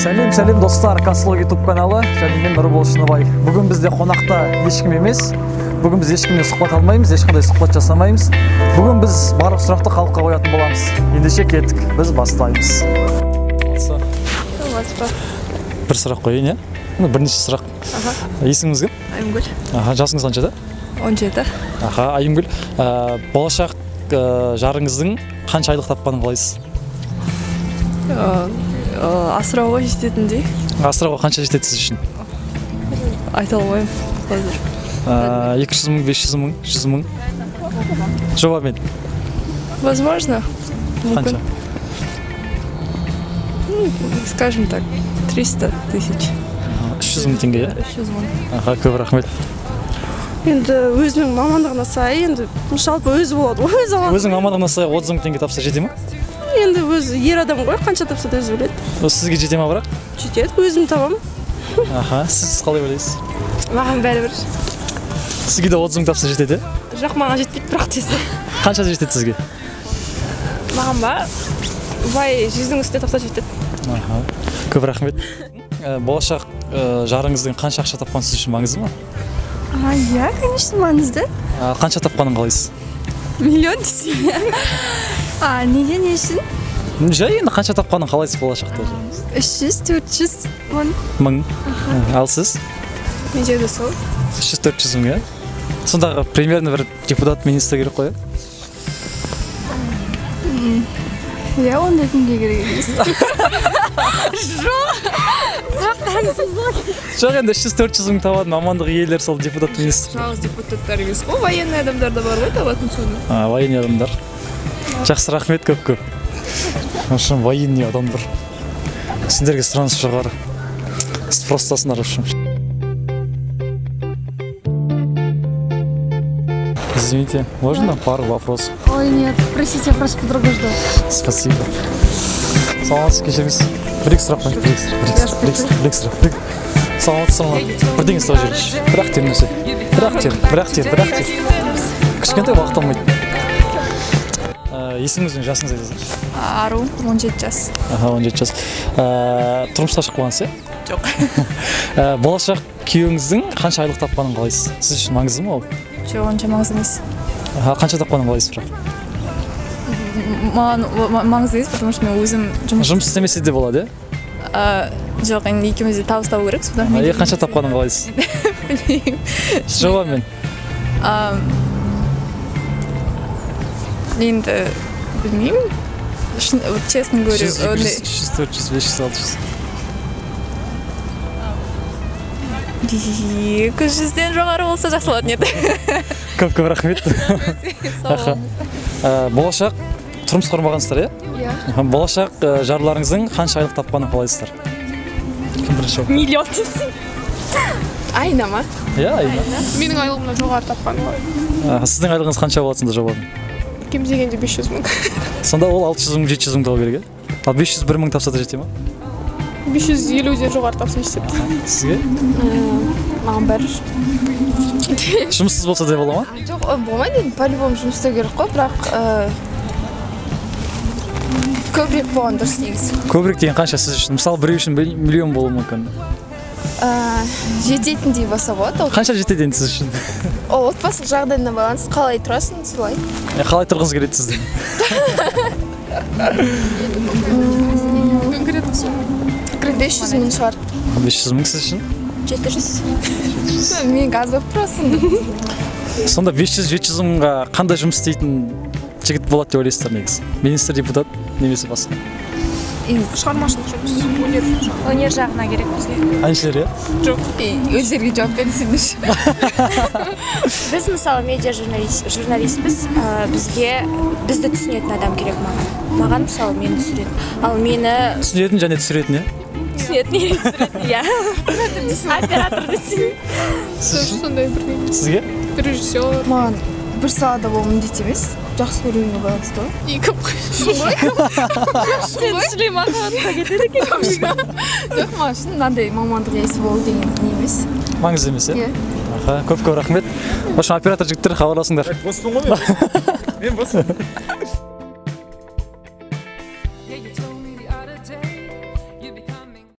Сәлем достар, Касло YouTube каналы және мен Нұрбол Шыныбай. Бүгін бізде қонақта ешкім емес. Бүгін біз ешкіммен сұхбат алмаймыз, ешқандай сұхбат жасамаймыз. Бүгін біз барлық сұрақты халыққа қоятын боламыз. Ендеше кеттік, біз бастаймыз. Бір сұрақ қойын, е? Бірнеше сұрақ. Есіміңіз кім? Айымгүл. Жасыңыз қаншада? 17. Айымгүл, болашақ жарыңыздың қанша айлық тапқанын қалайсыз? Асырауға жететіндей. Асырауға қанша жетеді сіз үшін? Айта алмаймын қазір. 200 мың, 500 мың, 100 мың? Жобамен? Возможно. Қанша? Скажем так, 300 тысяч. 300 мың теңге, е? 300 мың. Көп рахмет. Енді өзінің мамандығына сай, енді жалпы өзі болады. Өзің мамандығына сай 30 мың теңге тапса жете ме? Енді өзі ер адам ғой, қанша тапса да өзі біледі. Сізге жете ме бірақ? Жетеді, өзім табамын. Сіз қалай ойлайсыз? Маған бәрібір. Сізге де 30 мың тапса жетеді? Жоқ, маған жетпейді бірақ десе. Қанша жетеді сізге? Маған ба? Бай 100-дің үстіне тапса жетеді. Көп рахмет. Болашақ жарыңыздың қанша ақша тапқан сіз үшін маңызды ма? Иә, конечно, маңызды. Қанша тапқанын қалайсыз? Миллион десе. Неге не үшін? Жай енді қанша тапқанын қалайсыз болашақта? 300-400 мың. Ал сіз? Менде де сол. 300-400 мың, е? Сондағы примерно бір депутат министр керек қой? Иә, ондай күнге керек емес. Жоқ, енді 300-400 мың табады мамандық иелер сол депутат министр. Жалғыз депутаттар емес. О, военный адамдар да бар ғой, табатын соны. Военный адамдар. Жақсы, рахмет көп. Ашын военный адамдар. Сендерге сұраныс жоғары. Спростасындар ашын. Извините, можно пару вопросов? Ой, нет, простите, я просто подругу жду. Спасибо. Саламатсыз, кешіріңіз. Бір-екі сұрақ қойып, бір-екі сұрақ. Саламатсыз, бірдеңе сұрап жүріңізші. Бір-ақ тер. Кішкентай уақыт алмайды. Есіңіз бен жасыңыз айтасыз? Ару, 17 жас. 17 жас. Тұрмысқа шыққан болғансыз, е? Жоқ. Болашақ күйеуіңіздің қанша айлық тапқанын қалайсыз? Сіз үшін маңызды ма ол? Жоқ, онша маңызды емес. Қанша тапқанын қалайсыз бірақ? Маған маңызды емес, потому что мен өзім жұмыс істемесе де болады, е? Жоқ, енді екеуміз де табыс табу керек. Қанша тапқанын қалайсыз? Білмеймін. Жобамен? Енді білмеймін. Честно говорю. 100, 400, 500, 600. 200-ден жоғары болса жақсы болатын еді. Көп рахмет. Болашақ тұрмыс құрмағансыздар, е? Иә. Болашақ жарларыңыздың қанша айлық тапқанын қалайсыздар? Кім бірінші? Миллион десең. Айна ма? Иә, айна. Менің айлығымнан жоғары тапқан ғой. Сіздің айлығыңыз қанша болады сонда жобаның? Кем дегенде 500 мың. Сонда ол 600 мың, 700 мың табу керек, е? Ал 501 мың тапса да жете ма? 550-ден жоғары тапса жетеді. Сізге? Маған бәрі. Жұмыссыз болса да бола ма? Жоқ, болмайды енді, по-любому жұмыс істеу керек қой, бірақ көбірек болған дұрыс негізі. Көбірек деген қанша сіз үшін? Мысалы, біреу үшін миллион болуы мүмкін. Жететіндей болса болады. Қанша жетеді енді сіз үшін? Ол отбасылық жағдайына байланысты, қалай тұрасың, солай. Қалай тұрғыңыз келеді сіздің? Конкретно сол. 500 мың шығар. 500 мың сіз үшін? 700. Мен газ болып тұрасың. Сонда 500-700 мыңға қандай жұмыс істейтін жігіт болады деп ойлайсыздар негізі? Министр, депутат, немесе басқа? Шығармашылық жұмыс, өнер жағына керек бізге. Әншілер, е? Жоқ, өздерге жауап бересіңдер. Біз мысалы медиа журналистпіз, бізді түсінетін адам керек маған. Маған мысалы мені түсіретін. Ал мені түсінетін және түсіретін, е? Түсінетін, иә. Оператор десең. Сондай бірдей. Сізге? Режиссер. Маған бір салада болу міндет емес. Жақсы көруіне байланысты ғой. Екі солай. Сен шлей махаббатқа кетеді екен. Жоқ, маған үшін мынандай мамандық иесі болу деген не емес. Маңызды емес, е? Иә. Көп рахмет. В общем, оператор жігіттер хабарласыңдар. Боспын ғой мен? Мен боспын.